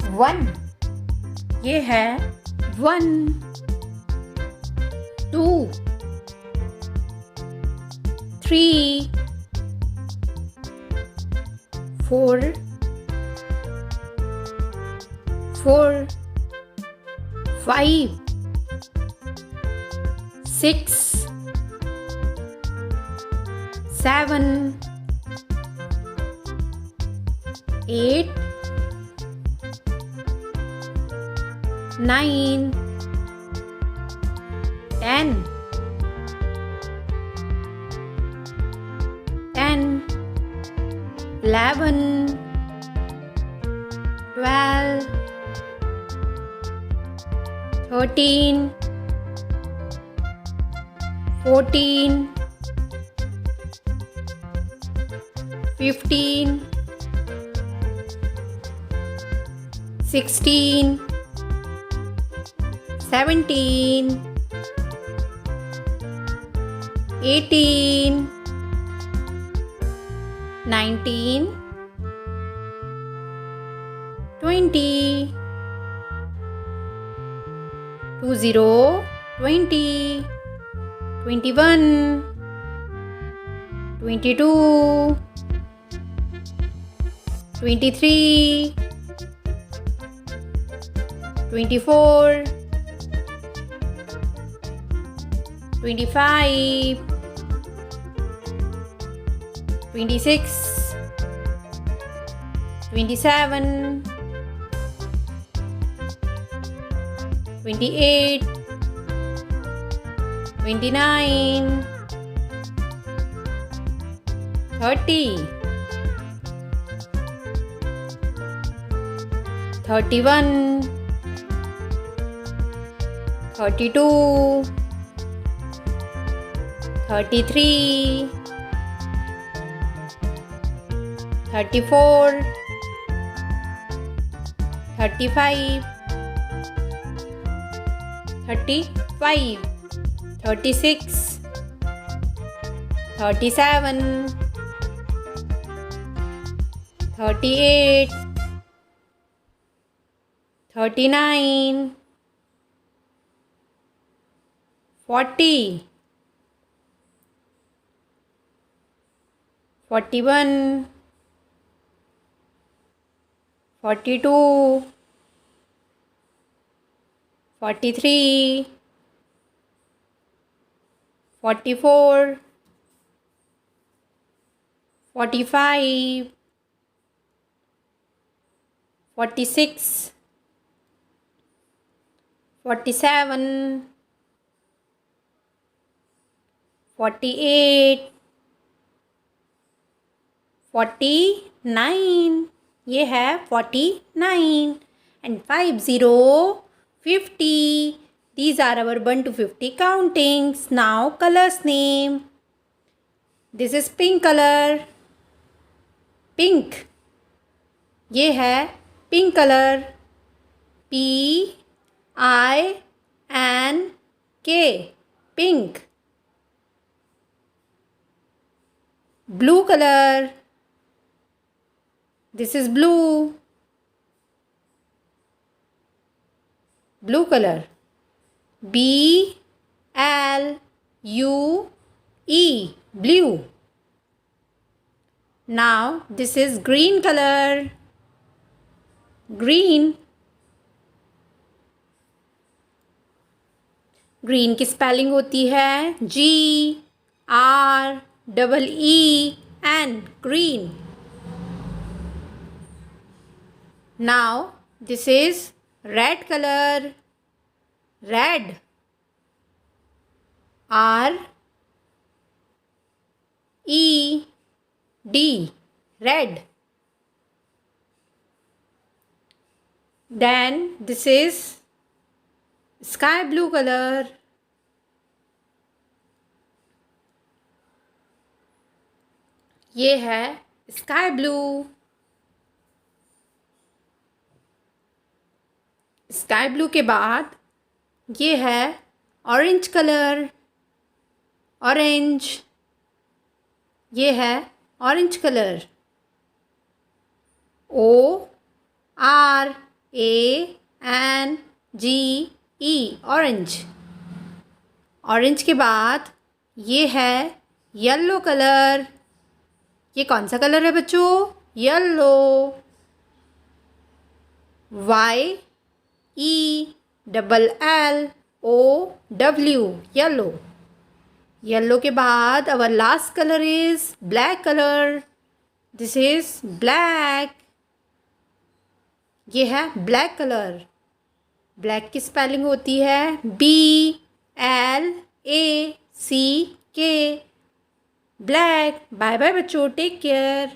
1 ये है 1 2 3 4 4 5 6 7 8 9 10 11 12 13 14 15 16 17 18 19 20 20 20 21 22 23 24 25 26 27 28 29 30 31 32 33 34 35 36 37 38 39 40 41 42 43 44 45 46 47 48 49 ये है 49 and 50 these are our 1 to 50 countings. Now colors name. This is pink color, pink. ये है pink color, PINK, pink. Blue color, this is blue, blue color, BLUE, blue. Now this is green color, green. Green की spelling होती है GREEN, green. Now this is red color, red, RED, red. Then this is sky blue color, ये है sky blue, sky blue के बाद ये है orange colour, orange, ये है orange colour, ORANGE, ANGE orange. Orange के बाद ये है येलो कलर। ये कौन सा कलर है बच्चों? येलो। YELLOW yellow. येलो के बाद our last colour is black colour. This is black. ये है ब्लैक कलर। ब्लैक की स्पेलिंग होती है BLACK। ब्लैक। बाय बाय बच्चों, टेक केयर।